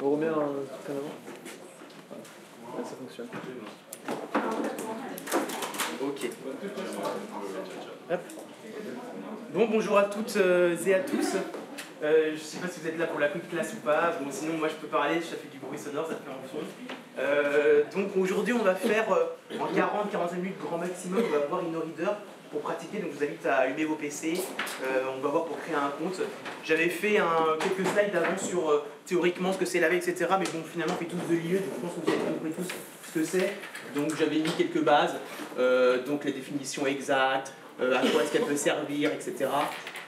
On remet un truc en avant. Voilà, ça fonctionne. Ok. Hop. Bon, bonjour à toutes et à tous. Je ne sais pas si vous êtes là pour la quick class ou pas. Bon, sinon, moi je peux parler, ça fait du bruit sonore, ça te fait en fond. Donc aujourd'hui, on va faire en 40-45 minutes grand maximum, on va voir InnoReader pour pratiquer. Donc je vous invite à allumer vos PC. On va voir pour créer un compte. J'avais fait quelques slides avant sur théoriquement ce que c'est laver, etc. Mais bon, finalement, on fait tous de l'IE, donc je pense que vous avez compris tous ce que c'est. Donc j'avais mis quelques bases, donc les définitions exactes, à quoi est-ce qu'elle peut servir, etc.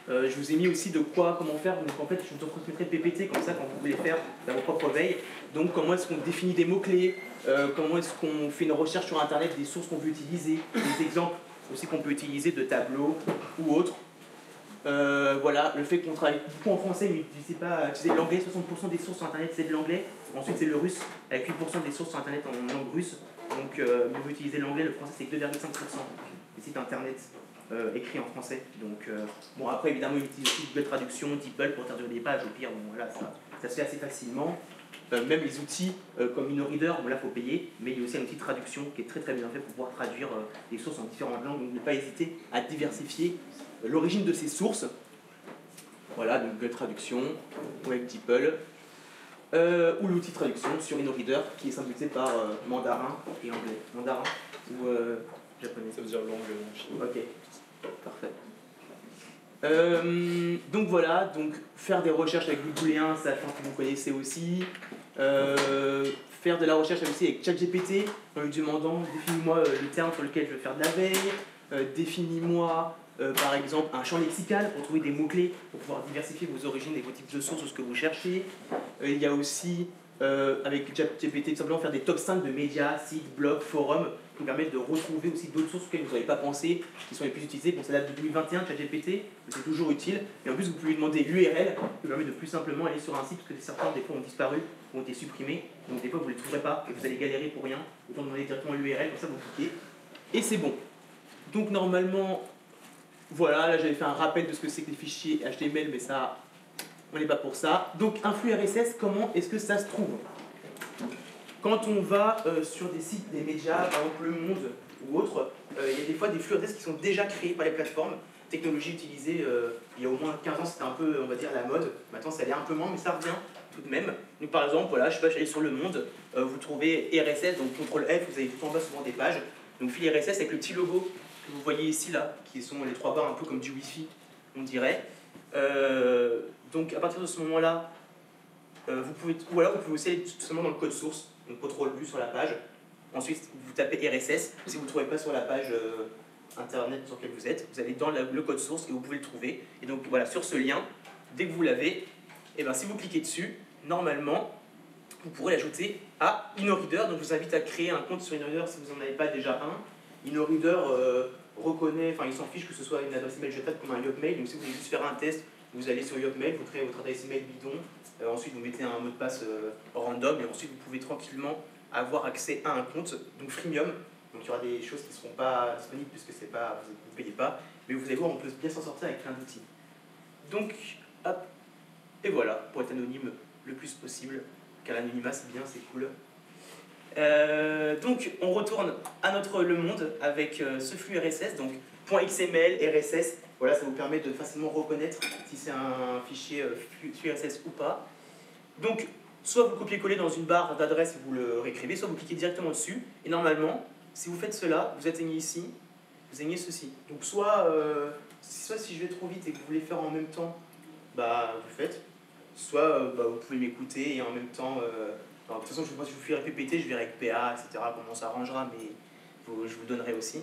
Je vous ai mis aussi de quoi, comment faire. Donc en fait, je vous transmettrai PPT comme ça quand vous voulez faire dans vos propres veilles. Donc comment est-ce qu'on définit des mots-clés, comment est-ce qu'on fait une recherche sur Internet, des sources qu'on peut utiliser, des exemples aussi qu'on peut utiliser de tableaux ou autres. Voilà, le fait qu'on travaille beaucoup en français, mais n'utilisez pas utiliser l'anglais. 60% des sources sur Internet c'est de l'anglais. Ensuite c'est le russe, avec 8% des sources sur Internet en langue russe. Donc vous utilisez l'anglais, le français c'est 2,5% des sites Internet écrits en français. Donc bon, après évidemment on utilise aussi Google Traduction, DeepL pour traduire des pages. Au pire, bon, voilà, ça se fait assez facilement. Même les outils comme InnoReader, bon là il faut payer, mais il y a aussi un outil de traduction qui est très très bien fait pour pouvoir traduire des sources en différentes langues. Donc ne pas hésiter à diversifier l'origine de ces sources. Voilà, donc Google Traduction, ou avec DeepL, ou l'outil de traduction sur InnoReader qui est symboliser par mandarin et anglais. Mandarin ou japonais. Ça veut dire l'anglais. Ok, parfait. Donc voilà, donc faire des recherches avec Googlean, ça je pense que vous connaissez aussi. Faire de la recherche aussi avec ChatGPT en lui demandant définis-moi le terme sur lequel je veux faire de la veille, définis-moi par exemple un champ lexical pour trouver des mots-clés pour pouvoir diversifier vos origines et vos types de sources ou ce que vous cherchez. Il y a aussi avec ChatGPT tout simplement faire des top 5 de médias, sites, blogs, forums qui vous permettent de retrouver aussi d'autres sources auxquelles vous n'avez pas pensé, qui sont les plus utilisées. Bon, ça date de 2021, ChatGPT, mais c'est toujours utile. Et en plus, vous pouvez lui demander l'URL qui vous permet de plus simplement aller sur un site, parce que certains, des fois, ont disparu, ont été supprimés. Donc, des fois, vous ne les trouverez pas et vous allez galérer pour rien. Autant demander directement l'URL, comme ça, vous cliquez. Et c'est bon. Donc, normalement, voilà, là, j'avais fait un rappel de ce que c'est que les fichiers HTML, mais ça, on n'est pas pour ça. Donc, un flux RSS, comment est-ce que ça se trouve ? Quand on va sur des sites, des médias, par exemple Le Monde ou autres, il y a des fois des flux RSS qui sont déjà créés par les plateformes. Technologie utilisée il y a au moins 15 ans, c'était un peu, on va dire, la mode. Maintenant, ça allait un peu moins, mais ça revient tout de même. Donc, par exemple, voilà, je sais pas, j'allais sur Le Monde, vous trouvez RSS, donc CTRL F, vous avez tout en bas souvent des pages. Donc, fil RSS avec le petit logo que vous voyez ici, là, qui sont les trois barres un peu comme du Wi-Fi, on dirait. Donc, à partir de ce moment-là, vous pouvez aussi aller tout simplement dans le code source. Donc CTRL-U sur la page. Ensuite, vous tapez RSS. Si vous ne le trouvez pas sur la page internet sur laquelle vous êtes, vous allez dans le code source et vous pouvez le trouver. Et donc voilà, sur ce lien, dès que vous l'avez, et ben, si vous cliquez dessus, normalement, vous pourrez l'ajouter à InnoReader. Donc je vous invite à créer un compte sur InnoReader si vous n'en avez pas déjà un. InnoReader reconnaît, enfin il s'en fiche que ce soit une adresse email jetable comme un Yopmail. Donc si vous voulez juste faire un test, vous allez sur Yopmail, vous créez votre adresse email bidon. Ensuite, vous mettez un mot de passe random et ensuite, vous pouvez tranquillement avoir accès à un compte, donc freemium. Donc, il y aura des choses qui ne seront pas disponibles puisque vous ne payez pas. Mais vous allez voir, on peut bien s'en sortir avec plein d'outils. Donc, hop, et voilà, pour être anonyme le plus possible, car l'anonymat, c'est bien, c'est cool. Donc, on retourne à notre Le Monde avec ce flux RSS, donc .xml, RSS. Voilà, ça vous permet de facilement reconnaître si c'est un fichier flux RSS ou pas. Donc, soit vous copiez-collez dans une barre d'adresse et vous le réécrivez, soit vous cliquez directement dessus. Et normalement, si vous faites cela, vous atteignez ici, vous atteignez ceci. Donc, soit si je vais trop vite et que vous voulez faire en même temps, bah, vous le faites. Soit vous pouvez m'écouter et en même temps... alors, de toute façon, je ne sais pas si je vous ferai PPT, je verrai avec PA, etc., comment ça arrangera, mais je vous donnerai aussi.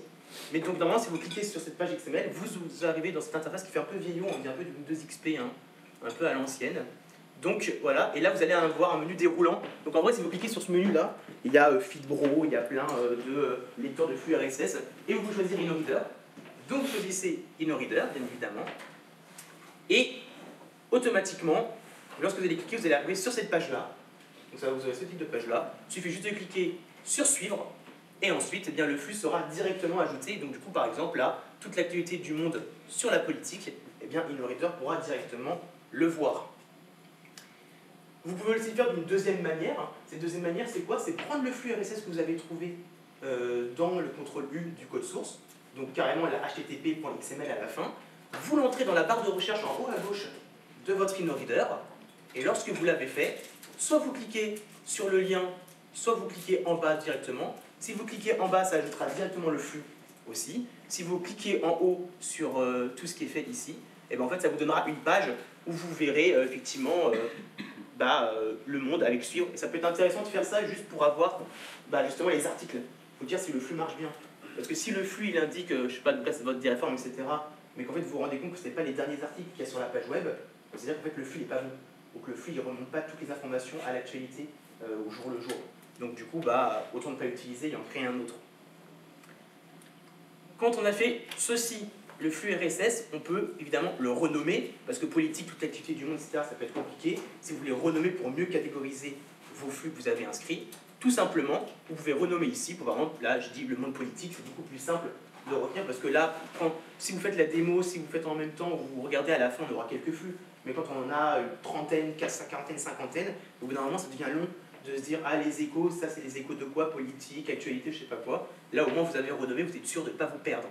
Mais donc, normalement, si vous cliquez sur cette page XML, vous arrivez dans cette interface qui fait un peu vieillot, on dit un peu du Windows XP, hein, un peu à l'ancienne. Donc, voilà, et là, vous allez avoir un menu déroulant. Donc, en vrai, si vous cliquez sur ce menu-là, il y a Feedbro, il y a plein de lecteurs de flux RSS, et vous pouvez choisir InnoReader. Donc, vous choisissez InnoReader, bien évidemment. Et, automatiquement, lorsque vous allez cliquer, vous allez arriver sur cette page-là. Donc, ça, vous aurez ce type de page-là. Il suffit juste de cliquer sur Suivre. Et ensuite, eh bien, le flux sera directement ajouté. Donc du coup, par exemple, là, toute l'actualité du monde sur la politique eh bien InnoReader pourra directement le voir. Vous pouvez aussi le faire d'une deuxième manière. Cette deuxième manière, c'est quoi? C'est prendre le flux RSS que vous avez trouvé dans le contrôle U du code source, donc carrément la http.xml à la fin, vous l'entrez dans la barre de recherche en haut à gauche de votre InnoReader, et lorsque vous l'avez fait, soit vous cliquez sur le lien, soit vous cliquez en bas directement. Si vous cliquez en bas, ça ajoutera directement le flux aussi. Si vous cliquez en haut sur tout ce qui est fait ici, et bien en fait, ça vous donnera une page où vous verrez effectivement le monde avec suivre. Et ça peut être intéressant de faire ça juste pour avoir justement les articles. Il faut dire si le flux marche bien. Parce que si le flux il indique, je sais pas, de place de votre réforme, etc., mais qu'en fait vous vous rendez compte que ce n'est pas les derniers articles qu'il y a sur la page web, c'est-à-dire qu'en fait le flux n'est pas bon. Donc le flux ne remonte pas toutes les informations à l'actualité au jour le jour. Donc du coup, autant ne pas l'utiliser et en créer un autre. Quand on a fait ceci, le flux RSS, on peut évidemment le renommer, parce que politique, toute l'activité du monde, etc., ça peut être compliqué. Si vous voulez renommer pour mieux catégoriser vos flux que vous avez inscrits, tout simplement, vous pouvez renommer ici, pour par exemple, là je dis le monde politique, c'est beaucoup plus simple de retenir, parce que là, si vous faites la démo, si vous faites en même temps, vous regardez à la fin, on aura quelques flux, mais quand on en a une trentaine, quarantaine, cinquantaine, au bout d'un moment, ça devient long de se dire, ah les échos, ça c'est les échos de quoi? Politique, actualité, je sais pas quoi. Là au moins vous avez renommé, vous êtes sûr de ne pas vous perdre.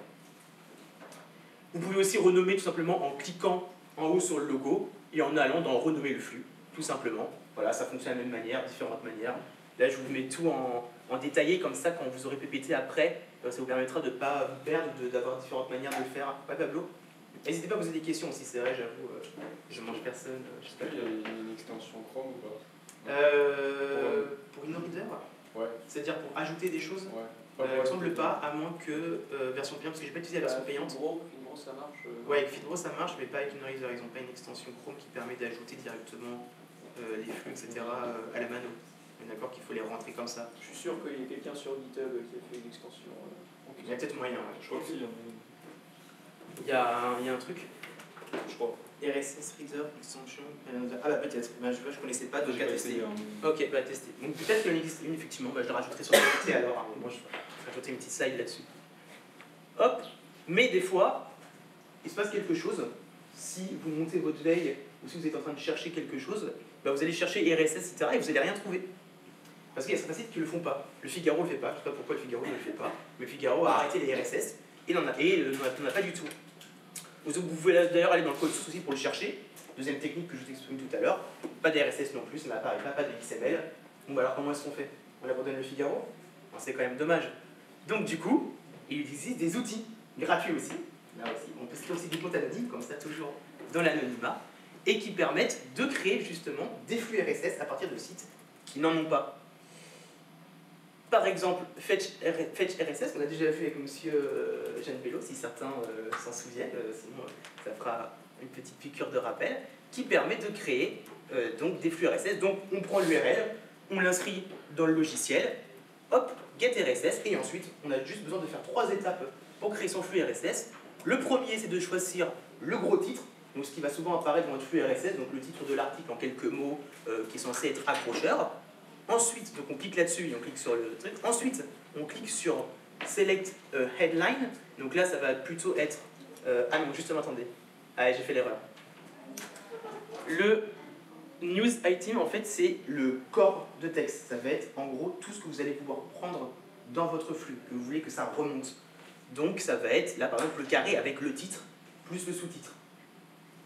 Vous pouvez aussi renommer tout simplement en cliquant en haut sur le logo et en allant dans renommer le flux, tout simplement. Voilà, ça fonctionne de la même manière, différentes manières. Là je vous mets tout en détaillé, comme ça quand vous aurez PPT après, ça vous permettra de ne pas vous perdre, d'avoir différentes manières de le faire. Pas Pablo? N'hésitez pas à poser des questions aussi, c'est vrai, j'avoue, je mange personne. Est-ce qu'il y a une extension Chrome ou pas? Pour InnoReader? Ouais. C'est-à-dire pour ajouter des choses? Ouais. Il me semble pas, à moins que version payante, parce que j'ai pas utilisé la version payante. Fitbro, ça marche Ouais, avec Fitbro ça marche, mais pas avec InnoReader. Ils n'ont pas une extension Chrome qui permet d'ajouter directement les flux, etc. à la mano. On est d'accord qu'il faut les rentrer comme ça. Je suis sûr qu'il y a quelqu'un sur GitHub qui a fait une extension. Il y a peut-être moyen, ouais. Je crois qu'il y en a Il y a un truc. je crois. RSS Reader Extension. Ah bah peut-être, je connaissais pas, donc à tester. Hein. Ok, bah tester. Donc peut-être qu'il y en existe une, effectivement, je la rajouterai sur le côté alors. Hein. Moi je vais rajouter une petite slide là-dessus. Hop, mais des fois, il se passe quelque chose. Si vous montez votre veille ou si vous êtes en train de chercher quelque chose, vous allez chercher RSS, etc. et vous n'allez rien trouver. Parce qu'il y a certains sites qui ne le font pas. Le Figaro ne le fait pas, je ne sais pas pourquoi le Figaro ne le fait pas. Mais le Figaro a arrêté les RSS et n'en a pas du tout. Vous pouvez d'ailleurs aller dans le code source aussi pour le chercher. Deuxième technique que je vous exprime tout à l'heure. Pas d'RSS non plus, ça n'apparaît pas de XML. Bon alors comment est-ce qu'on fait? On abandonne le Figaro? C'est quand même dommage. Donc du coup, il existe des outils gratuits aussi. Là aussi, on peut se créer aussi des comptes anonymes, comme ça toujours dans l'anonymat, et qui permettent de créer justement des flux RSS à partir de sites qui n'en ont pas. Par exemple, Fetch RSS, on a déjà fait avec monsieur Jeanne Bello, si certains s'en souviennent, sinon ça fera une petite piqûre de rappel, qui permet de créer donc des flux RSS. Donc on prend l'URL, on l'inscrit dans le logiciel, hop, get RSS, et ensuite on a juste besoin de faire 3 étapes pour créer son flux RSS. Le premier, c'est de choisir le gros titre, donc ce qui va souvent apparaître dans votre flux RSS, donc le titre de l'article en quelques mots qui est censé être accrocheur. Ensuite, donc on clique là-dessus et on clique sur le truc. Ensuite, on clique sur Select Headline. Donc là, ça va plutôt être... ah non, justement, attendez. Ah, j'ai fait l'erreur. Le News Item, en fait, c'est le corps de texte. Ça va être, en gros, tout ce que vous allez pouvoir prendre dans votre flux, que vous voulez que ça remonte. Donc, ça va être, là, par exemple, le carré avec le titre, plus le sous-titre.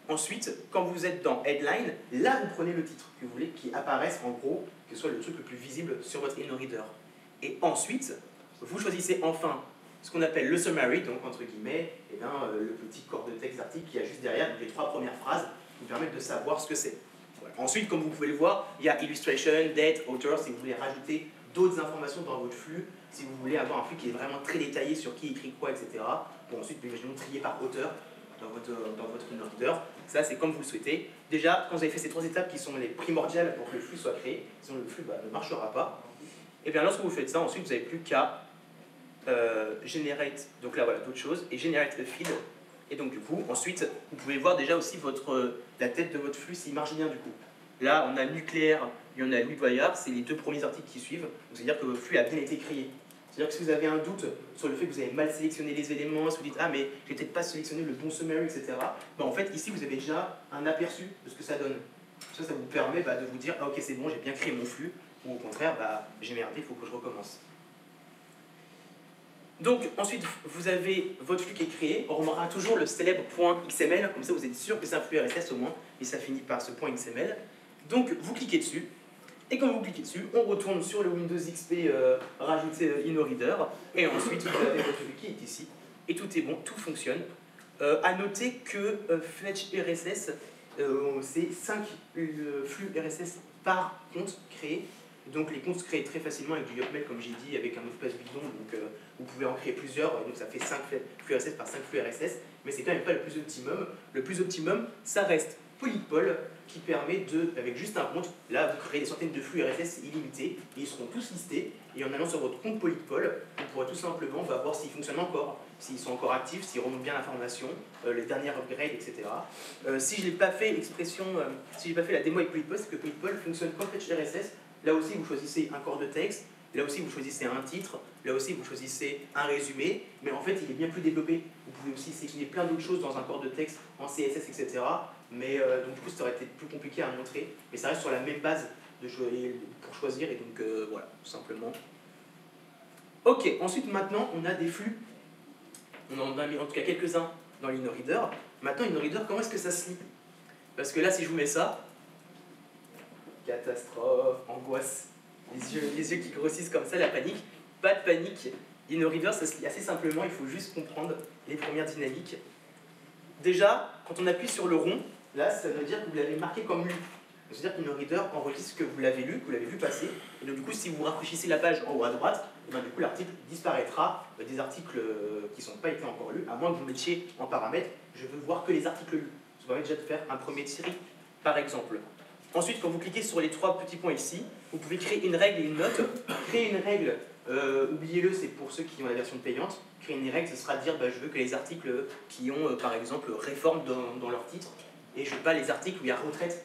Ensuite, quand vous êtes dans Headline, là, vous prenez le titre que vous voulez qui apparaisse, en gros, que ce soit le truc le plus visible sur votre InnoReader. Et ensuite, vous choisissez enfin ce qu'on appelle le summary, donc entre guillemets, le petit corps de texte d'article qui a juste derrière donc les 3 premières phrases qui vous permettent de savoir ce que c'est. Voilà. Ensuite, comme vous pouvez le voir, il y a illustration, date, author, si vous voulez rajouter d'autres informations dans votre flux, si vous voulez avoir un flux qui est vraiment très détaillé sur qui écrit quoi, etc. Bon, ensuite, imaginons trier par auteur dans votre InnoReader. Ça, c'est comme vous le souhaitez. Déjà, quand vous avez fait ces 3 étapes qui sont les primordiales pour que le flux soit créé, sinon le flux ne marchera pas, et bien lorsque vous faites ça, ensuite, vous n'avez plus qu'à generate, donc là, voilà, d'autres choses, et generate a feed. Et donc, du coup, ensuite, vous pouvez voir déjà aussi la tête de votre flux s'il marche bien, du coup. Là, on a nucléaire et on a nucléaire, c'est les 2 premiers articles qui suivent. C'est-à-dire que votre flux a bien été créé. C'est-à-dire que si vous avez un doute sur le fait que vous avez mal sélectionné les éléments, si vous dites « Ah, mais j'ai peut-être pas sélectionné le bon summary, etc. », en fait, ici, vous avez déjà un aperçu de ce que ça donne. Ça vous permet de vous dire « Ah, ok, c'est bon, j'ai bien créé mon flux », ou au contraire, j'ai merdé, il faut que je recommence. Donc, ensuite, vous avez votre flux qui est créé. On remarquera toujours le célèbre point XML, comme ça vous êtes sûr que c'est un flux RSS au moins, et ça finit par ce point XML. Donc, vous cliquez dessus. Et quand vous cliquez dessus, on retourne sur le Windows XP rajouté InnoReader, et ensuite vous avez votre flux qui est ici, et tout est bon, tout fonctionne. À noter que Fetch RSS, c'est 5 flux RSS par compte créé, donc les comptes se créent très facilement avec du Yocmail, comme j'ai dit, avec un mot de passe bidon, donc vous pouvez en créer plusieurs, donc ça fait 5 flux RSS par 5 flux RSS, mais c'est quand même pas le plus optimum. Le plus optimum, ça reste Polypol, qui permet de, avec juste un compte, là vous créez des centaines de flux RSS illimités, et ils seront tous listés, et en allant sur votre compte Polypol, vous pourrez tout simplement voir s'ils fonctionnent encore, s'ils sont encore actifs, s'ils remontent bien l'information, les dernières upgrades, etc. Si je n'ai pas fait si j'ai pas fait la démo avec Polypol, c'est que Polypol fonctionne comme Fetch RSS. Là aussi vous choisissez un corps de texte, là aussi vous choisissez un titre, là aussi vous choisissez un résumé, mais en fait il est bien plus développé. Vous pouvez aussi sélectionner plein d'autres choses dans un corps de texte, en CSS, etc. Mais donc du coup ça aurait été plus compliqué à montrer, mais ça reste sur la même base pour choisir, et donc voilà, tout simplement. Ok, ensuite maintenant on a des flux, on en a mis en tout cas quelques-uns dans l'InnoReader. Maintenant InnoReader, comment est-ce que ça se lit? Parce que là si je vous mets ça, catastrophe, angoisse, les yeux qui grossissent comme ça, la panique, pas de panique. InnoReader ça se lit assez simplement, il faut juste comprendre les premières dynamiques. Déjà, quand on appuie sur le rond, là, ça veut dire que vous l'avez marqué comme lu. C'est-à-dire qu'InnoReader enregistre que vous l'avez lu, que vous l'avez vu passer. Et donc, du coup, si vous rafraîchissez la page en haut à droite, et bien, du coup, l'article disparaîtra des articles qui n'ont pas été encore lus, à moins que vous mettiez en paramètre « Je veux voir que les articles lus ». Ça vous permet déjà de faire un premier tri, par exemple. Ensuite, quand vous cliquez sur les 3 petits points ici, vous pouvez créer une règle et une note. Créer une règle, oubliez-le, c'est pour ceux qui ont la version payante. Créer une règle, ce sera de dire je veux que les articles qui ont, par exemple, réforme dans leur titre, et je veux pas les articles où il y a retraite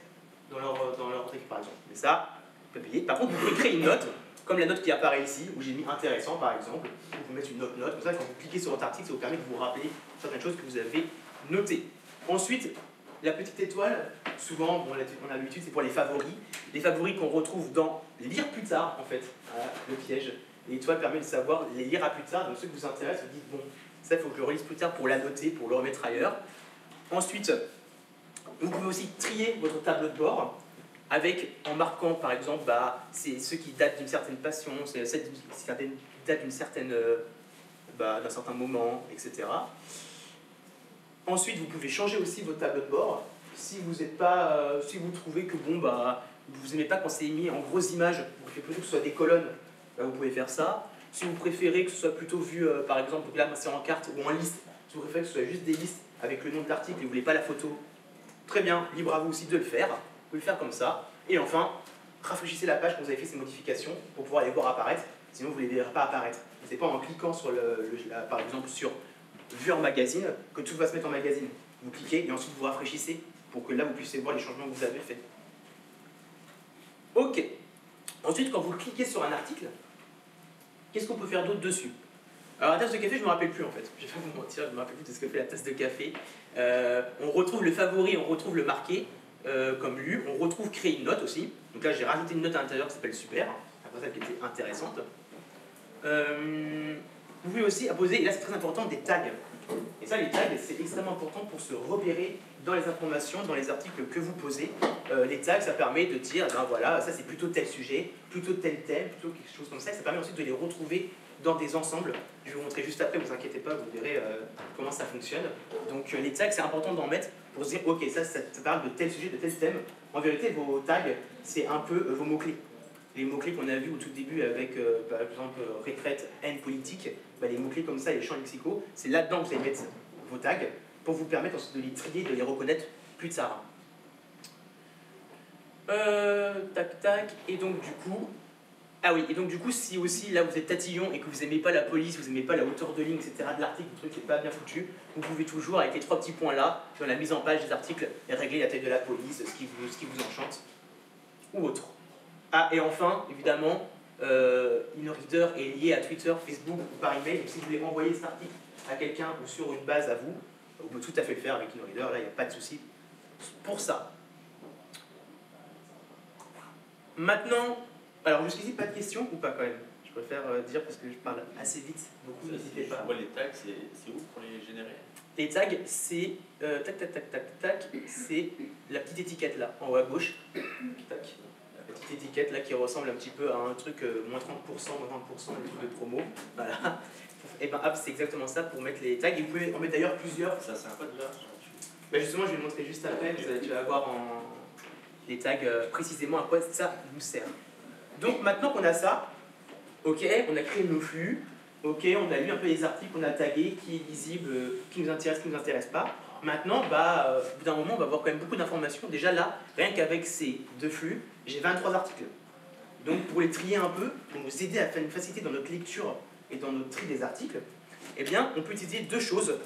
dans leur titre, par exemple. Mais ça, vous pouvez payer. Par contre, vous pouvez créer une note, comme la note qui apparaît ici, où j'ai mis intéressant, par exemple. Vous pouvez mettre une note, comme ça, quand vous cliquez sur votre article, ça vous permet de vous rappeler certaines choses que vous avez notées. Ensuite, la petite étoile, souvent, bon, on a l'habitude, c'est pour les favoris. Les favoris qu'on retrouve dans lire plus tard, en fait, voilà, le piège. L'étoile permet de savoir les lire à plus tard, donc ceux qui vous intéressent, vous dites bon, ça il faut que je le relise plus tard pour l'annoter, pour le remettre ailleurs. Ensuite, vous pouvez aussi trier votre tableau de bord en marquant par exemple c'est ceux qui datent d'une certaine passion, c'est ceux qui datent d'un certain moment, etc. Ensuite, vous pouvez changer aussi votre tableau de bord si vous trouvez que vous n'aimez pas quand c'est mis en grosses images, vous préférez plutôt que ce soit des colonnes. Vous pouvez faire ça. Si vous préférez que ce soit plutôt vu, par exemple, donc là c'est en carte ou en liste, si vous préférez que ce soit juste des listes avec le nom de l'article et vous ne voulez pas la photo, très bien, libre à vous aussi de le faire. Vous pouvez le faire comme ça. Et enfin, rafraîchissez la page quand vous avez fait ces modifications pour pouvoir les voir apparaître, sinon vous ne les verrez pas apparaître. Ce n'est pas en cliquant sur par exemple sur Vue en magazine que tout va se mettre en magazine. Vous cliquez et ensuite vous rafraîchissez pour que là vous puissiez voir les changements que vous avez faits. Ok. Ensuite, quand vous cliquez sur un article, qu'est-ce qu'on peut faire d'autre dessus? Alors la tasse de café, je ne me rappelle plus en fait. Je vais pas vous mentir, je ne me rappelle plus de ce que fait la tasse de café. On retrouve le favori, on retrouve le marqué comme lu, on retrouve créer une note aussi. Donc là j'ai rajouté une note à l'intérieur qui s'appelle super, après ça qui était intéressante. Vous pouvez aussi apposer, et là c'est très important, des tags. Et ça, les tags, c'est extrêmement important pour se repérer dans les informations, dans les articles que vous posez. Les tags, ça permet de dire, voilà, ça c'est plutôt tel sujet, plutôt tel thème, plutôt quelque chose comme ça. Et ça permet ensuite de les retrouver dans des ensembles. Je vais vous montrer juste après, vous inquiétez pas, vous verrez comment ça fonctionne. Donc les tags, c'est important d'en mettre pour se dire, ok, ça parle de tel sujet, de tel thème. En vérité, vos tags, c'est un peu vos mots-clés. Les mots-clés qu'on a vus au tout début avec, par exemple, retraite, haine politique, les mots-clés comme ça, les champs lexicaux, c'est là-dedans que vous allez mettre vos tags pour vous permettre ensuite de les trier, de les reconnaître plus tard. Tac, tac, et donc du coup... Ah oui, et donc du coup, si aussi là vous êtes tatillon et que vous n'aimez pas la police, vous n'aimez pas la hauteur de ligne, etc. de l'article, le truc qui n'est pas bien foutu, vous pouvez toujours, avec les 3 petits points là, dans la mise en page des articles, régler la taille de la police, ce qui vous enchante, ou autre. Ah, et enfin, évidemment, InnoReader est lié à Twitter, Facebook ou par email. Donc si vous voulez envoyer cet article à quelqu'un ou sur une base à vous, vous pouvez tout à fait le faire avec InnoReader. Là, il n'y a pas de souci pour ça. Maintenant, alors jusqu'ici, pas de questions ou pas quand même? Je préfère dire parce que je parle assez vite, beaucoup, n'hésitez pas. Les tags, c'est où pour les générer? Les tags, c'est tac tac tac tac tac, c'est la petite étiquette là, en haut à gauche. Tac. La petite étiquette là qui ressemble un petit peu à un truc moins 30%, moins 20%, le truc de promo. Voilà. Et ben hop, c'est exactement ça pour mettre les tags. Et vous pouvez en mettre d'ailleurs plusieurs. Ça, c'est un code là. Ben justement, je vais le montrer juste après. Tu vas voir en les tags précisément à quoi ça nous sert. Donc maintenant qu'on a ça, ok, on a créé nos flux. Ok, on a lu un peu les articles, on a tagué, qui est lisible, qui nous intéresse, qui ne nous intéresse pas. Maintenant, au bout d'un moment, on va avoir quand même beaucoup d'informations. Déjà là, rien qu'avec ces deux flux, j'ai 23 articles. Donc pour les trier un peu, pour nous aider à faire une facilité dans notre lecture et dans notre tri des articles, eh bien, on peut utiliser deux choses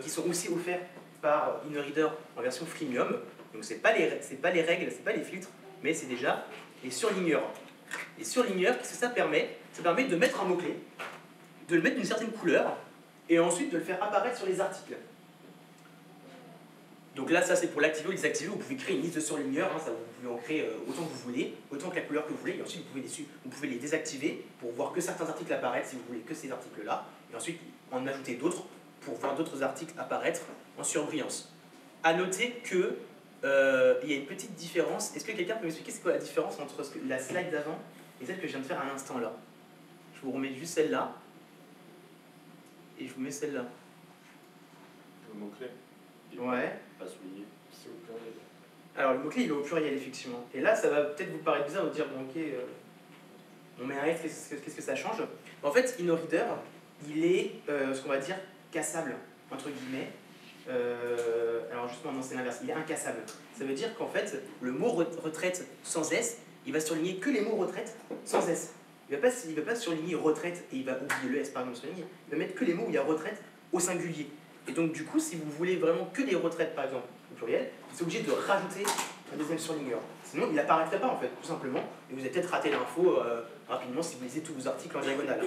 qui sont aussi offertes par InnoReader en version freemium. Donc c'est pas les règles, c'est pas les filtres, mais c'est déjà les surligneurs. Les surligneurs, qu'est-ce que ça permet? Ça permet de mettre un mot-clé, de le mettre d'une certaine couleur, et ensuite de le faire apparaître sur les articles. Donc là, ça c'est pour l'activer ou le désactiver. Vous pouvez créer une liste de surligneurs, hein, ça, vous pouvez en créer autant que vous voulez, autant que la couleur que vous voulez, et ensuite vous pouvez les désactiver pour voir que certains articles apparaître si vous voulez que ces articles-là, et ensuite en ajouter d'autres pour voir d'autres articles apparaître en surbrillance. A noter que il y a une petite différence. Est-ce que quelqu'un peut m'expliquer c'est quoi la différence entre la slide d'avant et celle que je viens de faire à l'instant là? Je vous remets juste celle-là. Et je vous mets celle-là. Le mot-clé. Ouais. Pas souligné. C'est au pluriel. Alors le mot-clé il est au pluriel effectivement. Et là ça va peut-être vous paraître bizarre de dire bon ok, on met un S, qu'est-ce que ça change? En fait InnoReader il est ce qu'on va dire cassable entre guillemets. Alors justement non c'est l'inverse, il est incassable. Ça veut dire qu'en fait le mot retraite sans S, il va surligner que les mots retraite sans S. Il va pas surligner retraite et il va oublier le S par exemple surligné. Il va mettre que les mots où il y a retraite au singulier. Et donc du coup, si vous voulez vraiment que des retraites par exemple au pluriel, vous êtes obligé de rajouter un deuxième surligneur. Sinon, il n'apparaîtrait pas en fait, tout simplement. Et vous avez peut-être raté l'info rapidement si vous lisez tous vos articles en diagonale.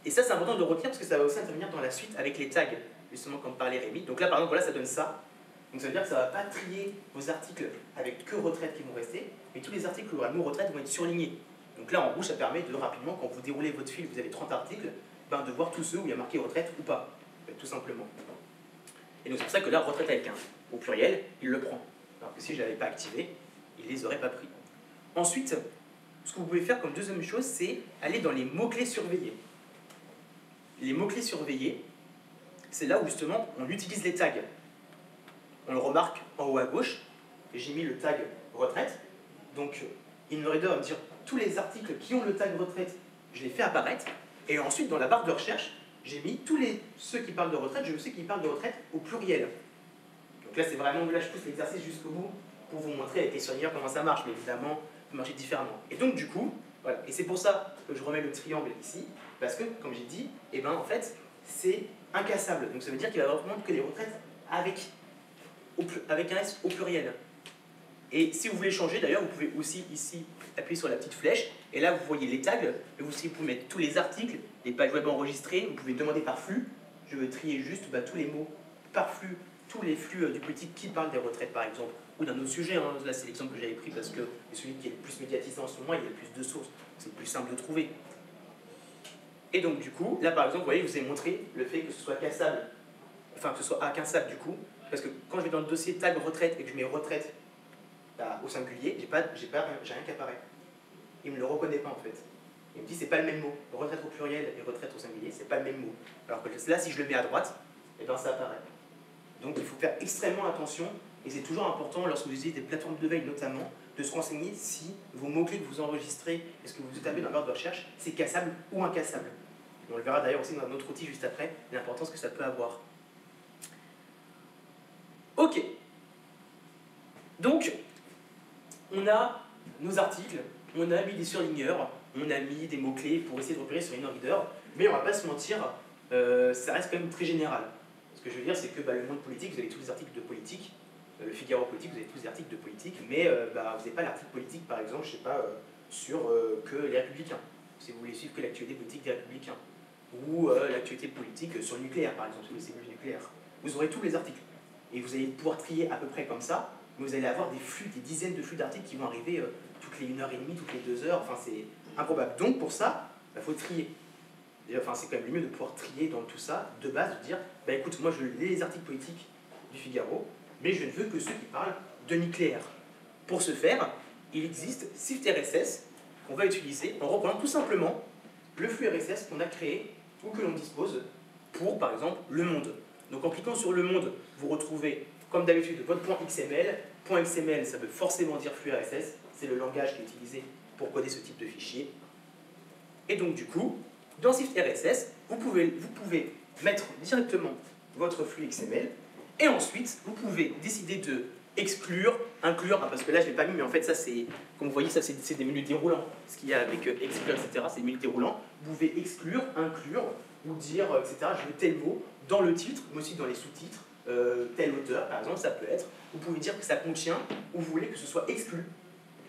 Et ça, c'est important de le retenir parce que ça va aussi intervenir dans la suite avec les tags, justement comme parlait Rémi. Donc là, par exemple, voilà, ça donne ça. Donc ça veut dire que ça ne va pas trier vos articles avec que retraite qui vont rester, mais tous les articles où il y aura le mot retraite vont être surlignés. Donc là, en rouge, ça permet de rapidement, quand vous déroulez votre fil, vous avez 30 articles, de voir tous ceux où il y a marqué retraite ou pas, tout simplement. Et donc c'est pour ça que là, retraite avec un au pluriel, il le prend. Alors que si je ne l'avais pas activé, il ne les aurait pas pris. Ensuite, ce que vous pouvez faire comme deuxième chose, c'est aller dans les mots-clés surveillés. Les mots-clés surveillés, c'est là où justement on utilise les tags. On le remarque en haut à gauche, et j'ai mis le tag retraite. Donc InnoReader va me dire tous les articles qui ont le tag retraite, je les fais apparaître. Et ensuite, dans la barre de recherche, j'ai mis ceux qui parlent de retraite, je sais qu'ils parlent de retraite au pluriel. Donc là, c'est vraiment, là je pousse l'exercice jusqu'au bout pour vous montrer avec les surligneurs comment ça marche, mais évidemment, ça peut marcher différemment. Et donc du coup, voilà, et c'est pour ça que je remets le triangle ici, parce que, comme j'ai dit, eh ben, en fait, c'est incassable. Donc ça veut dire qu'il va reprendre que les retraites avec un S au pluriel. Et si vous voulez changer, d'ailleurs, vous pouvez aussi ici appuyer sur la petite flèche, et là vous voyez les tags, mais vous pouvez mettre tous les articles, les pages web enregistrées, vous pouvez demander par flux, je veux trier juste tous les mots par flux, tous les flux du politique qui parlent des retraites par exemple, ou d'un autre sujet, hein. Là c'est l'exemple que j'avais pris parce que c'est celui qui est le plus médiatisé en ce moment, il y a le plus de sources, c'est le plus simple de trouver. Et donc du coup, là par exemple, vous voyez, je vous ai montré le fait que ce soit cassable, enfin que ce soit incassable du coup, parce que quand je vais dans le dossier tag retraite et que je mets retraite au singulier, j'ai rien qui apparaît. Il ne me le reconnaît pas en fait. Il me dit c'est pas le même mot. Retraite au pluriel et retraite au singulier, c'est pas le même mot. Alors que là, si je le mets à droite, eh ben, ça apparaît. Donc il faut faire extrêmement attention, et c'est toujours important lorsque vous utilisez des plateformes de veille notamment, de se renseigner si vos mots-clés que vous enregistrez et ce que vous tapez dans la barre de recherche, c'est cassable ou incassable. Et on le verra d'ailleurs aussi dans un autre outil juste après, l'importance que ça peut avoir. Ok. Donc, on a nos articles, on a mis des surligneurs, on a mis des mots-clés pour essayer de repérer sur InnoReader, mais on va pas se mentir, ça reste quand même très général. Ce que je veux dire, c'est que le Monde politique, vous avez tous les articles de politique, le Figaro politique, vous avez tous les articles de politique, mais vous n'avez pas l'article politique, par exemple, je sais pas, sur que les Républicains. si vous voulez suivre que l'actualité politique des Républicains, ou l'actualité politique sur le nucléaire, par exemple, sur les cellules nucléaires. Vous aurez tous les articles. Et vous allez pouvoir trier à peu près comme ça, mais vous allez avoir des flux, des dizaines de flux d'articles qui vont arriver toutes les 1h30, toutes les 2 heures, enfin c'est improbable. Donc pour ça, il faut trier. Enfin, c'est quand même mieux de pouvoir trier dans tout ça, de base, de dire, bah écoute, moi je lis les articles politiques du Figaro, mais je ne veux que ceux qui parlent de nucléaire. Pour ce faire, il existe Shift RSS qu'on va utiliser en reprenant tout simplement le flux RSS qu'on a créé ou que l'on dispose pour, par exemple, Le Monde. Donc en cliquant sur Le Monde, vous retrouvez, comme d'habitude, votre .xml. .xml, ça veut forcément dire flux RSS, c'est le langage qui est utilisé pour coder ce type de fichier. Et donc du coup, dans Shift RSS, vous pouvez mettre directement votre flux XML, et ensuite, vous pouvez décider de exclure, inclure, parce que là je ne l'ai pas mis, mais en fait ça c'est, comme vous voyez, ça c'est des menus déroulants. Ce qu'il y a avec exclure, etc., c'est des menus déroulants. Vous pouvez exclure, inclure, ou dire, etc., je veux tel mot dans le titre, mais aussi dans les sous-titres, tel auteur, par exemple, ça peut être. Vous pouvez dire que ça contient, ou vous voulez que ce soit exclu,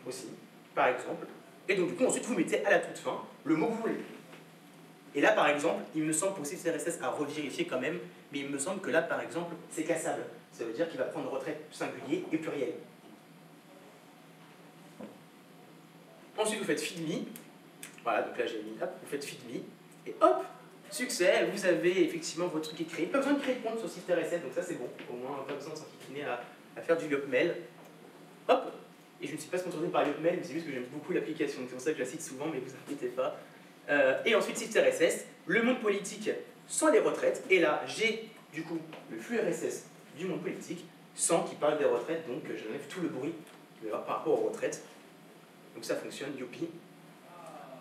aussi, par exemple. Et donc du coup, ensuite, vous mettez à la toute fin le mot que vous voulez. Et là, par exemple, il me semble aussi que CRSS a revérifié quand même, mais il me semble que là, par exemple, c'est cassable. Ça veut dire qu'il va prendre retrait singulier et pluriel. Ensuite, vous faites feed me. Voilà, donc là, j'ai mis hop, vous faites feed me. Et hop, succès, vous avez effectivement votre truc qui est créé. Pas besoin de créer de compte sur Shift RSS, donc ça c'est bon. Au moins, pas besoin de s'enquiquiner à faire du Yopmail. Hop, et je ne suis pas sponsorisé par Yopmail, mais c'est juste que j'aime beaucoup l'application. C'est pour ça que je la cite souvent, mais vous inquiétez pas. Et ensuite, Shift RSS, le monde politique sans les retraites. Et là, j'ai du coup le flux RSS du monde politique sans qu'il parle des retraites. Donc, j'enlève tout le bruit qu'il va y avoir par rapport aux retraites. Donc, ça fonctionne, youpi.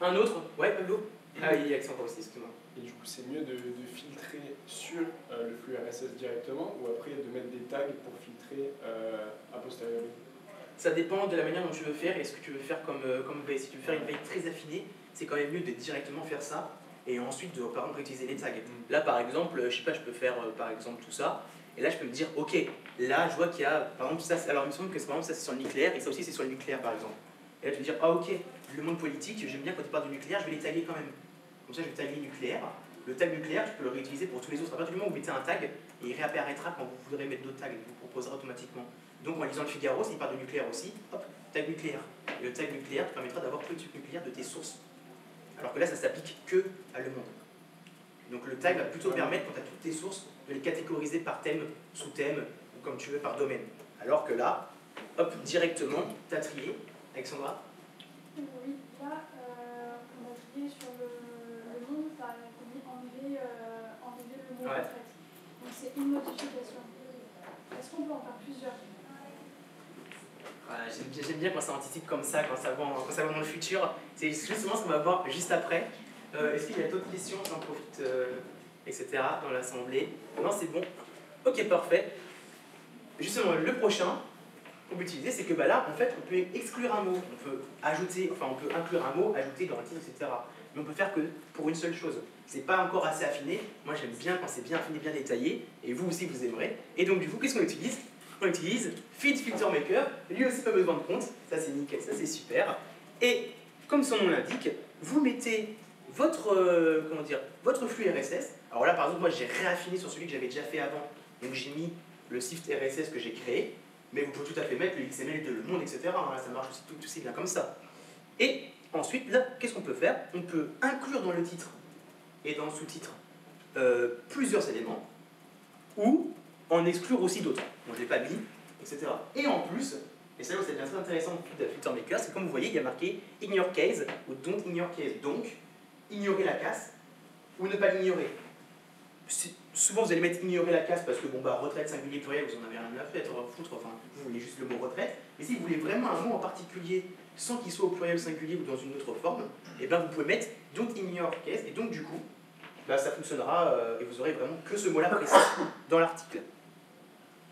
Un autre, ouais, Pablo. Ah, il y a accent aussi, excuse-moi. Et du coup, c'est mieux de filtrer sur le flux RSS directement ou après de mettre des tags pour filtrer a posteriori? Ça dépend de la manière dont tu veux faire et ce que tu veux faire comme veille. Si tu veux faire une veille très affinée, c'est quand même mieux de directement faire ça et ensuite de, par exemple, utiliser les tags. Là, par exemple, je sais pas, je peux faire par exemple tout ça et là, je peux me dire, ok, là, je vois qu'il y a, par exemple, ça, alors il me semble que par exemple, ça c'est sur le nucléaire et ça aussi c'est sur le nucléaire, par exemple. Et là, tu peux dire, ah ok, le monde politique, j'aime bien quand il parle du nucléaire, je vais les taguer quand même. Comme ça, je vais taguer nucléaire. Le tag nucléaire, tu peux le réutiliser pour tous les autres. À partir du moment où vous mettez un tag, et il réapparaîtra quand vous voudrez mettre d'autres tags, il vous proposera automatiquement. Donc en lisant le Figaro, s'il parle de nucléaire aussi, hop, tag nucléaire. Et le tag nucléaire te permettra d'avoir tous les trucs nucléaires de tes sources. Alors que là, ça s'applique que à Le Monde. Donc le tag va plutôt permettre, quand tu as toutes tes sources, de les catégoriser par thème, sous-thème, ou comme tu veux, par domaine. Alors que là, hop, directement, tu as trié. Alexandra? Oui, là, on a trié sur le monde, ça a mis enlever le mot Ouais. retraite. Donc c'est une modification. Est-ce qu'on peut en faire plusieurs? Voilà, j'aime bien quand ça anticipe comme ça, quand ça va dans le futur. C'est justement ce qu'on va voir juste après. Est-ce qu'il y a d'autres questions? J'en profite, etc. dans l'assemblée. Non, c'est bon. Ok, parfait. Justement, le prochain qu'on peut utiliser, c'est que bah, là, en fait, on peut exclure un mot. On peut ajouter, enfin, on peut inclure un mot, ajouter dans le titre, etc. Mais on peut faire que pour une seule chose. C'est pas encore assez affiné. Moi, j'aime bien quand c'est bien affiné, bien détaillé. Et vous aussi, vous aimerez. Et donc, du coup, qu'est-ce qu'on utilise? On utilise Feed Filter Maker. Lui aussi, pas besoin de compte. Ça, c'est nickel. Ça, c'est super. Et comme son nom l'indique, vous mettez votre, votre flux RSS. Alors là, par exemple, moi, j'ai réaffiné sur celui que j'avais déjà fait avant. Donc, j'ai mis le Shift RSS que j'ai créé. Mais vous pouvez tout à fait mettre le XML de Le Monde, etc. Ça marche aussi tout aussi bien comme ça. Et ensuite, là, qu'est-ce qu'on peut faire? On peut inclure dans le titre et dans le sous-titre plusieurs éléments, ou en exclure aussi d'autres. Bon, je ne l'ai pas mis, etc. Et en plus, et ça c'est bien très intéressant de Filter Maker, c'est comme vous voyez, il y a marqué Ignore Case ou Don't Ignore Case. Donc, ignorer la casse ou ne pas l'ignorer. Souvent, vous allez mettre ignorer la casse parce que, bon, bah, retraite singulier pluriel, vous en avez rien à foutre, enfin, vous voulez juste le mot retraite. Mais si vous voulez vraiment un mot en particulier, sans qu'il soit au pluriel singulier ou dans une autre forme, et ben vous pouvez mettre don't ignore case, et donc du coup, bah, ça fonctionnera et vous aurez vraiment que ce mot-là précis dans l'article.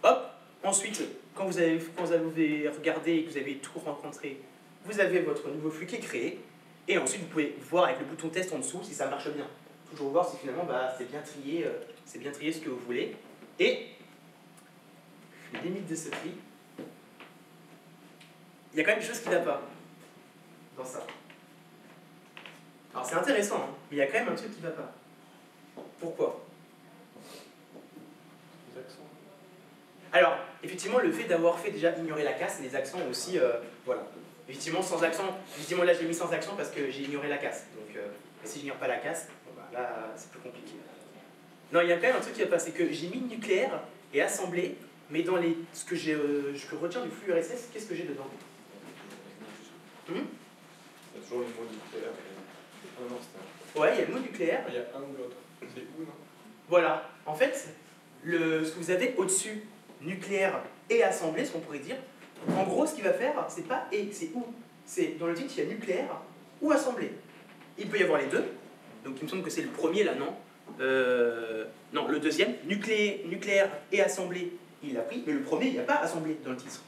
Hop, ensuite, quand vous avez regardé et que vous avez tout rencontré, vous avez votre nouveau flux qui est créé, et ensuite vous pouvez voir avec le bouton test en dessous si ça marche bien. Toujours voir si finalement bah, c'est bien trié ce que vous voulez. Et les limites de ce tri, il y a quand même des choses qui ne va pas dans ça. Alors c'est intéressant, hein, mais il y a quand même un truc qui va pas. Pourquoi? Les accents. Alors, effectivement, le fait d'avoir fait déjà ignorer la casse, les accents aussi, voilà. Effectivement, sans accent, effectivement là je l'ai mis sans accent parce que j'ai ignoré la casse. Donc, si j'ignore pas la casse, bon, bah, là c'est plus compliqué. Non, il y a quand même un truc qui va pas, c'est que j'ai mis nucléaire et assemblée, mais dans les, ce que retiens du flux RSS, qu'est-ce que j'ai dedans? Il y a toujours le mot nucléaire. Ah non, c'était Ouais, il y a le mot nucléaire. il y a un ou l'autre. C'est où, non? Voilà, en fait, ce que vous avez au-dessus, nucléaire et assemblée, ce qu'on pourrait dire, en gros, ce qu'il va faire, c'est pas et, c'est ou. C'est dans le titre, il y a nucléaire ou assemblée. Il peut y avoir les deux, donc il me semble que c'est le premier là, non? Non, le deuxième, nucléaire et assemblée, il l'a pris, mais le premier, il n'y a pas assemblée dans le titre.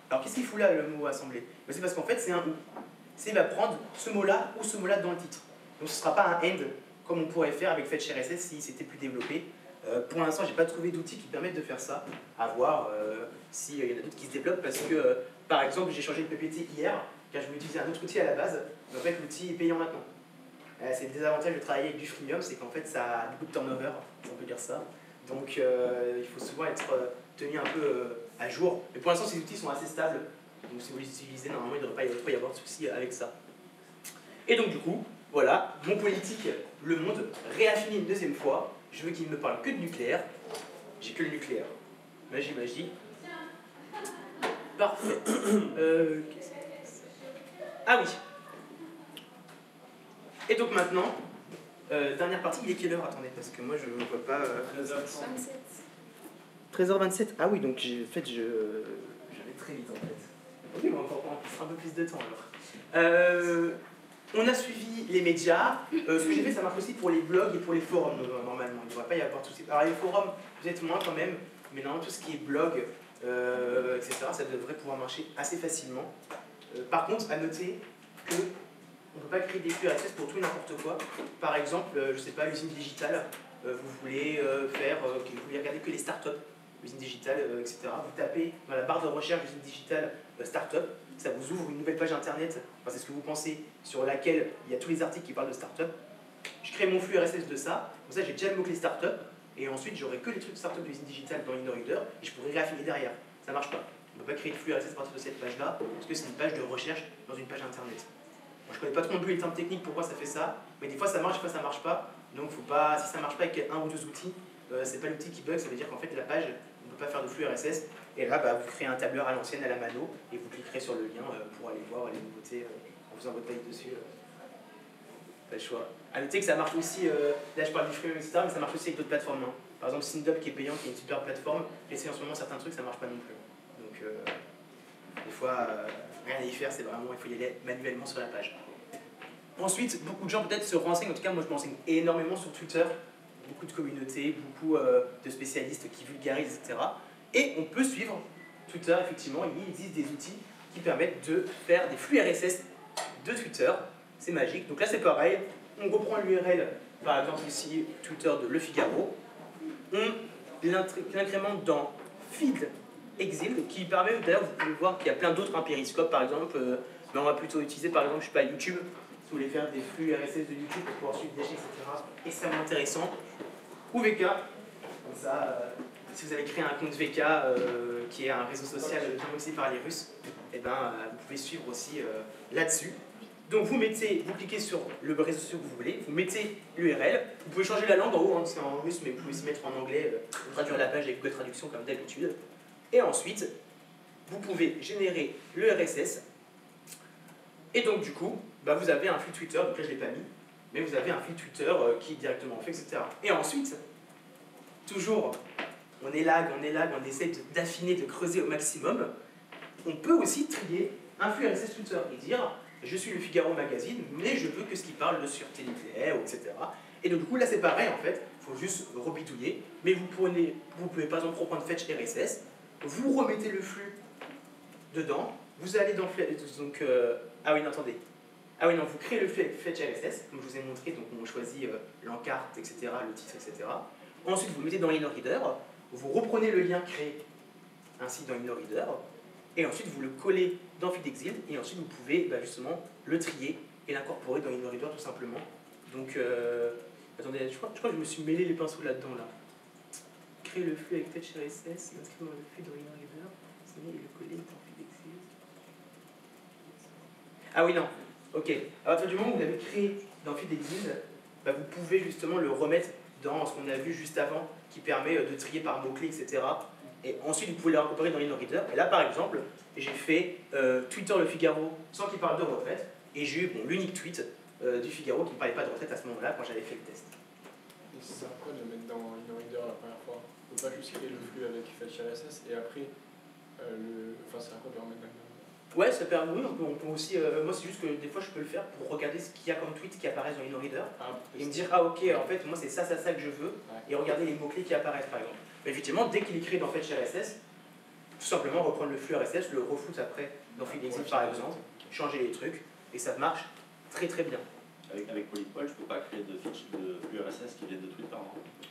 Alors qu'est-ce qu'il fout là, le mot assemblée? C'est parce qu'en fait, c'est un ou. C'est il va prendre ce mot-là ou ce mot-là dans le titre. Donc ce ne sera pas un and, comme on pourrait faire avec Fetch RSS si c'était plus développé. Pour l'instant, j'ai pas trouvé d'outils qui permettent de faire ça. À voir s'il y en a d'autres qui se développent, parce que, par exemple, j'ai changé de PPT hier, car je voulais utiliser un autre outil à la base, mais en fait, l'outil est payant maintenant. C'est le désavantage de travailler avec du freemium, c'est qu'en fait, ça a beaucoup de turnover, si on peut dire ça. Donc, il faut souvent être tenu un peu à jour. Mais pour l'instant, ces outils sont assez stables. Donc, si vous les utilisez, normalement, il ne devrait pas y avoir de souci avec ça. Et donc, du coup, voilà, mon politique, le monde, réaffiné une deuxième fois. Je veux qu'il ne me parle que de nucléaire. J'ai que le nucléaire. Magie, magie. Parfait. Ah oui. Et donc maintenant, dernière partie, il est quelle heure? Attendez, parce que moi je ne vois pas. 13h30. 13h27. Ah oui, donc en fait, je vais très vite en fait. Ok, bon, encore un peu plus de temps alors. On a suivi les médias. Ce que j'ai fait, ça marche aussi pour les blogs et pour les forums, normalement. Il ne devrait pas y avoir de soucis. Alors, les forums, peut-être moins quand même, mais normalement, tout ce qui est blog, etc., ça devrait pouvoir marcher assez facilement. Par contre, à noter que on ne peut pas créer des flux RSS pour tout et n'importe quoi. Par exemple, je ne sais pas, l'usine digitale, vous voulez vous voulez regarder que les startups, l'usine digitale, etc. Vous tapez dans la barre de recherche l'usine digitale startup, ça vous ouvre une nouvelle page internet, enfin, c'est ce que vous pensez, sur laquelle il y a tous les articles qui parlent de startup. Je crée mon flux RSS de ça, comme ça j'ai déjà le mot-clé startup, et ensuite j'aurai que les trucs de startup de l'usine digitale dans InnoReader, et je pourrai réaffiner derrière. Ça marche pas. On ne peut pas créer de flux RSS à partir de cette page-là, parce que c'est une page de recherche dans une page internet. Moi, je connais pas trop non plus les termes techniques pourquoi ça fait ça, mais des fois ça marche, des fois ça marche pas. Donc faut pas, si ça marche pas avec un ou deux outils, c'est pas l'outil qui bug, ça veut dire qu'en fait la page, on ne peut pas faire de flux RSS. Et là, vous créez un tableur à l'ancienne, à la mano, et vous cliquerez sur le lien pour aller voir les nouveautés en faisant votre taille dessus. Pas le choix. À noter que ça marche aussi, là je parle du freemium, etc., mais ça marche aussi avec d'autres plateformes. Hein. Par exemple, Syndup qui est payant, qui est une super plateforme, j'essaie en ce moment certains trucs, ça marche pas non plus. Donc, des fois, rien à y faire, c'est vraiment, il faut y aller manuellement sur la page. Ensuite, beaucoup de gens peut-être se renseignent, en tout cas moi je m'enseigne énormément sur Twitter, beaucoup de communautés, beaucoup de spécialistes qui vulgarisent, etc. Et on peut suivre Twitter, effectivement, il existe des outils qui permettent de faire des flux RSS de Twitter, c'est magique. Donc là c'est pareil, on reprend l'URL, par exemple ici, Twitter de Le Figaro, on l'incrémente dans Feed Exil, qui permet, d'ailleurs vous pouvez voir qu'il y a plein d'autres, Periscope par exemple, mais on va plutôt utiliser par exemple, je sais pas, YouTube, si vous voulez faire des flux RSS de YouTube pour pouvoir suivre des chaînes, etc. Extrêmement intéressant. Ou VK, comme ça, si vous avez créé un compte VK, qui est un réseau social financé par les Russes, et vous pouvez suivre aussi là-dessus. Donc vous cliquez sur le réseau social que vous voulez, vous mettez l'URL, vous pouvez changer la langue en haut, hein, c'est en russe, mais vous pouvez aussi mettre en anglais, traduire la page avec Google Traduction comme d'habitude. Et ensuite, vous pouvez générer le RSS. Et donc du coup, vous avez un flux Twitter, donc là je ne l'ai pas mis, mais vous avez un flux Twitter qui est directement fait, etc. Et ensuite, toujours, on élague, on essaie d'affiner, de creuser au maximum. On peut aussi trier un flux RSS Twitter et dire je suis le Figaro Magazine, mais je veux que ce qui parle de sûreté nucléaire, etc. Et donc du coup là c'est pareil en fait, il faut juste rebidouiller, mais vous pouvez par exemple reprendre Fetch RSS, vous remettez le flux dedans, vous allez dans donc ah oui non attendez. Ah oui non, vous créez le Fetch RSS, comme je vous ai montré, donc on choisit l'encarte, etc., le titre, etc. Ensuite vous le mettez dans InnoReader, vous reprenez le lien créé ainsi dans InnoReader, et ensuite vous le collez dans FeedExil, et ensuite vous pouvez justement le trier et l'incorporer dans InnoReader tout simplement. Donc, attendez, je crois que je me suis mêlé les pinceaux là-dedans là. Créer le flux avec Fetch RSS, l'inscrire dans le flux dans InnoReader, signer et le coller dans Fidexis. Ah oui, non, ok. À partir du moment où vous l'avez créé dans Fidexis, bah, vous pouvez justement le remettre dans ce qu'on a vu juste avant, qui permet de trier par mots-clés, etc. Et ensuite, vous pouvez le récupérer dans InnoReader. Et là, par exemple, j'ai fait Twitter Le Figaro sans qu'il parle de retraite. Et j'ai eu l'unique tweet du Figaro qui ne parlait pas de retraite à ce moment-là, quand j'avais fait le test. Et ça sert à quoi de le mettre dans InnoReader la première fois? On peut pas juste créer le flux avec Fetch RSS et après, enfin, ça sert à quoi de le remettre dans InnoReader? Ouais, ça permet, oui, on peut aussi. Moi, c'est juste que des fois, je peux le faire pour regarder ce qu'il y a comme tweet qui apparaissent dans InnoReader. Et me dire, ah ok, en fait, moi, c'est ça que je veux. Ouais. Et regarder les mots-clés qui apparaissent, par exemple. Mais effectivement, dès qu'il est créé dans Fetch RSS, tout simplement reprendre le flux RSS, le refoutre après dans Fidexis, par exemple, changer les trucs, et ça marche très très bien. Avec Polypol, je peux pas créer de flux RSS qui viennent de Twitter.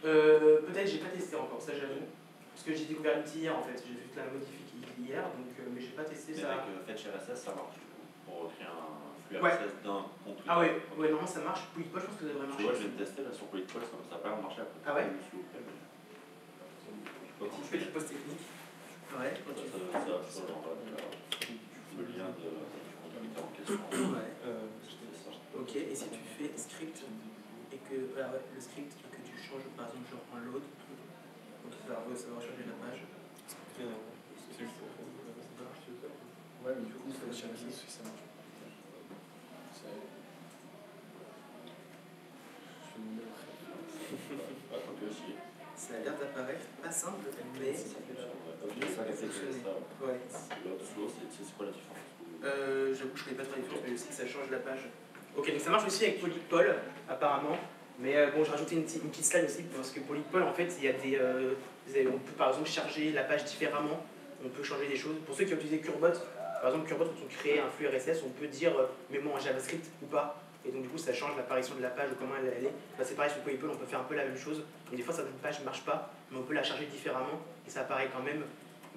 Peut-être, j'ai pas testé encore, ça j'avoue. Parce que j'ai découvert l'outil hier en fait, j'ai juste la modifié hier, donc, mais j'ai pas testé Mais ça. avec Fetch RSS, ça marche pour créer un flux Ouais. RSS d'un compte Twitter. Ah ouais, normalement ça marche. Polypol, je pense que ça devrait Tu marcher. vois, je viens de tester là sur Polypol, ça n'a pas l'air de marcher après. Ah ouais? S'il vous plaît, mais Petite pause technique. Ouais, quand tu ça genre, le lien de Twitter en question. Ouais. Ok, et si tu fais script et que le script et que tu changes par exemple genre en load, donc ça va changer la page. Ouais, mais du coup, Fetch RSS, ça marche. Ça a l'air d'apparaître pas simple, mais ça va fonctionner. Ouais. C'est quoi la différence? J'avoue que je connais pas trop la différence, mais je sais que ça change la page. Ok, donc ça marche aussi avec Polypol, apparemment. Mais bon, j'ai rajouté une petite slide aussi, parce que Polypol, en fait, il y a on peut par exemple charger la page différemment, on peut changer des choses. Pour ceux qui ont utilisé Curbot, par exemple, Curbot, quand on crée un flux RSS, on peut dire mets-moi en JavaScript ou pas. Et donc du coup ça change l'apparition de la page ou comment elle est. Bah, c'est pareil sur Polypol, on peut faire un peu la même chose. Mais des fois certaines pages ne marchent pas, mais on peut la charger différemment et ça apparaît quand même.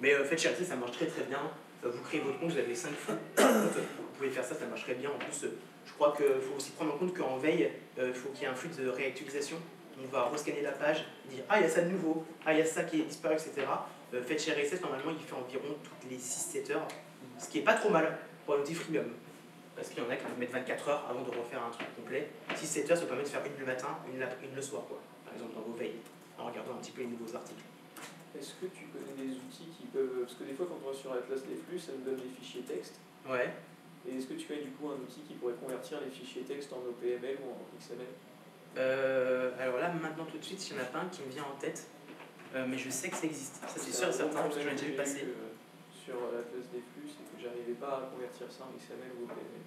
Mais Fetch RSS ça marche très très bien. Vous créez votre compte, vous avez 5 flux. Vous pouvez faire ça, ça marcherait bien. En plus, je crois qu'il faut aussi prendre en compte qu'en veille, il faut qu'il y ait un flux de réactualisation. On va rescanner la page, dire ah il y a ça de nouveau, ah il y a ça qui est disparu, etc. Fetch RSS normalement il fait environ toutes les 6-7 heures, ce qui est pas trop mal pour un outil freemium. Parce qu'il y en a qui peuvent mettre 24 heures avant de refaire un truc complet. 6-7 heures, ça permet de faire une le matin, une le soir, quoi. Par exemple dans vos veilles, en regardant un petit peu les nouveaux articles. Est-ce que tu connais des outils qui peuvent... Parce que des fois quand on va sur Atlas des flux, ça nous donne des fichiers texte. Ouais. Et est-ce que tu connais du coup un outil qui pourrait convertir les fichiers texte en OPML ou en XML? Alors là, maintenant tout de suite, il y en a pas un qui me vient en tête. Mais je sais que ça existe. Ça c'est sûr et certain, parce que j'en ai déjà vu passer. Sur Atlas des flux, c'est que j'arrivais pas à convertir ça en XML ou OPML.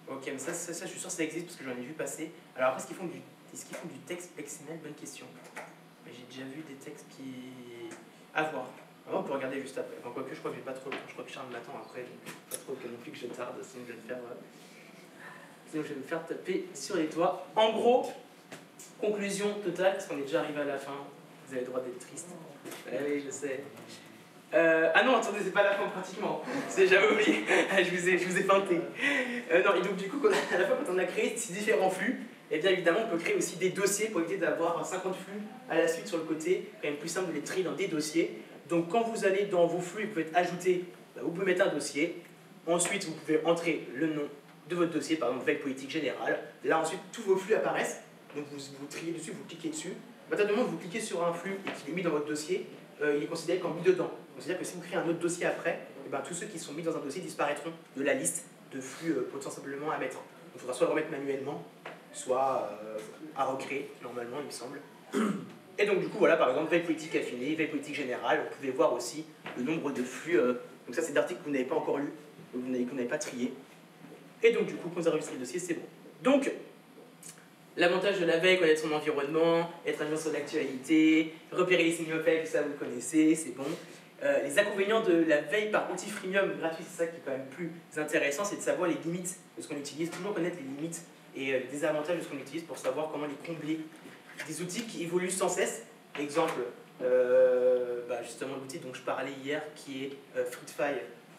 Ok, mais ça, je suis sûr que ça existe parce que j'en ai vu passer. Alors après, est-ce qu'ils font du texte XML? Bonne question. Mais j'ai déjà vu des textes qui... À voir. On peut regarder juste après. Enfin, quoique, je crois que j'ai pas trop le temps. Je crois que Charles m'attend après, donc pas trop que non plus que je tarde, sinon je vais me faire taper sur les doigts. En gros, conclusion totale, parce qu'on est déjà arrivé à la fin. Vous avez le droit d'être triste. Oui, je sais. Ah non, attendez, c'est pas la fin pratiquement. J'avais oublié. je vous ai feinté. Non, et donc du coup, à la fois quand on a créé ces différents flux, et bien évidemment, on peut créer aussi des dossiers pour éviter d'avoir 50 flux à la suite sur le côté. Quand même plus simple de les trier dans des dossiers. Donc quand vous allez dans vos flux, vous pouvez ajouter, vous pouvez mettre un dossier. Ensuite, vous pouvez entrer le nom de votre dossier, par exemple veille politique générale. Là ensuite, tous vos flux apparaissent. Donc vous triez dessus, vous cliquez dessus. À partir du moment où vous cliquez sur un flux et qu'il est mis dans votre dossier, il est considéré comme mis dedans. C'est-à-dire que si vous créez un autre dossier après, et ben, tous ceux qui sont mis dans un dossier disparaîtront de la liste de flux potentiellement à mettre. Donc il faudra soit le remettre manuellement, soit à recréer, normalement, il me semble. Et donc du coup, voilà, par exemple, veille politique affinée, veille politique générale, vous pouvez voir aussi le nombre de flux. Donc ça, c'est d'articles que vous n'avez pas encore lus, que vous n'avez pas triés. Et donc du coup, quand vous enregistrez le dossier, c'est bon. Donc, l'avantage de la veille, connaître son environnement, être à jour sur l'actualité, repérer les signaux faibles, ça vous le connaissez, c'est bon. Les inconvénients de la veille par outil freemium gratuit, c'est ça qui est quand même plus intéressant, c'est de savoir les limites de ce qu'on utilise, toujours connaître les limites et les désavantages de ce qu'on utilise pour savoir comment les combler. Des outils qui évoluent sans cesse, exemple, justement l'outil dont je parlais hier qui est Fruitfy,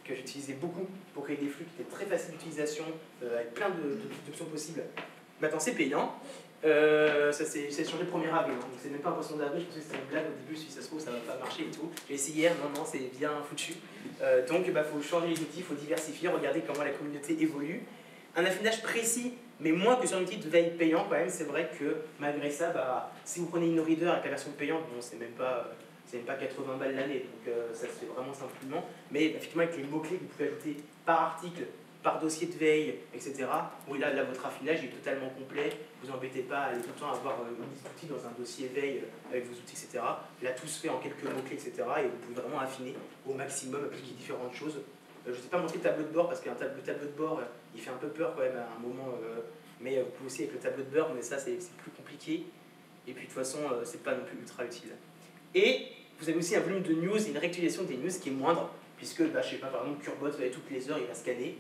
que j'utilisais beaucoup pour créer des flux qui étaient très faciles d'utilisation, avec plein d'options possibles. Maintenant c'est payant. Ça c'est changé le 1er avril, donc c'est même pas un poisson d'avril, je pensais que c'était une blague au début, si ça se trouve ça va pas marcher et tout. J'ai essayé hier, non, c'est bien foutu. Donc faut changer les outils, faut diversifier, regarder comment la communauté évolue. Un affinage précis, mais moins que sur un outil de veille payant quand même, c'est vrai que malgré ça, si vous prenez InnoReader avec la version payante, bon c'est même pas 80 balles l'année, donc ça se fait vraiment simplement. Mais effectivement avec les mots-clés que vous pouvez ajouter par article, par dossier de veille, etc. Oui, là, votre affinage est totalement complet. Vous embêtez pas à aller tout le temps avoir une liste d'outils dans un dossier veille avec vos outils, etc. Là, tout se fait en quelques mots-clés, etc. Et vous pouvez vraiment affiner au maximum, appliquer différentes choses. Je ne sais pas montrer le tableau de bord parce que le tableau de bord, il fait un peu peur quand même à un moment. Mais vous pouvez aussi avec le tableau de bord, mais ça, c'est plus compliqué. Et puis de toute façon, c'est pas non plus ultra utile. Et vous avez aussi un volume de news et une réactualisation des news qui est moindre, puisque, je sais pas, par exemple, Curbot, vous avez toutes les heures, il va scanner.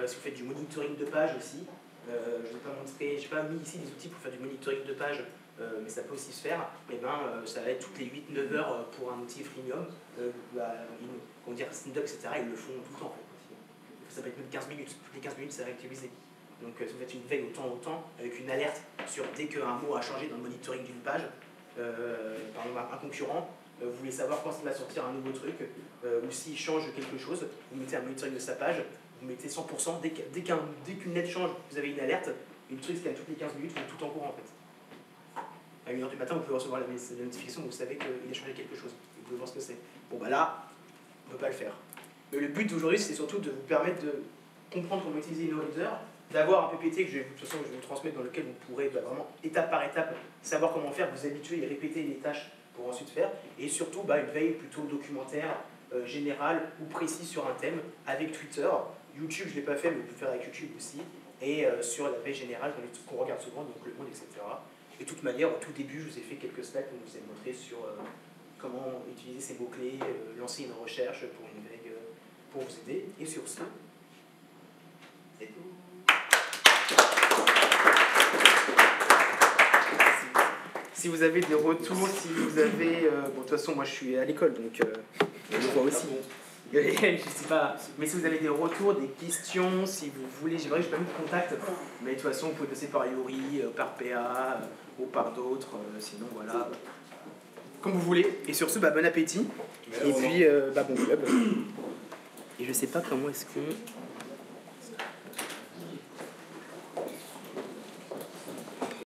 Si vous faites du monitoring de page aussi, je n'ai pas mis ici des outils pour faire du monitoring de page, mais ça peut aussi se faire. Et ça va être toutes les 8-9 heures pour un outil freemium. Comment dire, Snydoc, etc., ils le font tout le temps. En fait. Ça peut être même 15 minutes. Toutes les 15 minutes, c'est réactualisé. Donc, si vous faites une veille au temps, avec une alerte sur dès qu'un mot a changé dans le monitoring d'une page, par exemple, un concurrent, vous voulez savoir quand il va sortir un nouveau truc, ou s'il change quelque chose, vous mettez un monitoring de sa page, vous mettez 100%, dès qu'une lettre change, vous avez une alerte, et le truc scanne toutes les 15 minutes, vous êtes tout en cours en fait. À 1h du matin, vous pouvez recevoir la notification, vous savez qu'il a changé quelque chose, vous pouvez voir ce que c'est. Bon là, on ne peut pas le faire. Mais le but d'aujourd'hui, c'est surtout de vous permettre de comprendre comment utiliser InnoReader, d'avoir un PPT que je vais vous transmettre, dans lequel vous pourrez vraiment, étape par étape, savoir comment faire, vous habituer et répéter les tâches pour ensuite faire, et surtout une veille plutôt documentaire, générale ou précise sur un thème, avec Twitter. YouTube, je ne l'ai pas fait, mais vous pouvez faire avec YouTube aussi, et sur la veille générale, dans les trucs qu'on regarde souvent, donc Le Monde, etc. Et de toute manière, au tout début, je vous ai fait quelques slides pour vous ai montré sur comment utiliser ces mots-clés, lancer une recherche pour une veille, pour vous aider. Et sur ce, c'est tout. Si vous avez des retours, si vous avez... de toute façon, moi je suis à l'école, donc je le vois aussi. Je sais pas, mais si vous avez des retours, des questions, si vous voulez, j'ai pas mis de contact, mais de toute façon, vous pouvez passer par Yori, par PA, ou par d'autres, sinon voilà, comme vous voulez. Et sur ce, bon appétit, et puis bon club. Et je sais pas comment est-ce qu'on...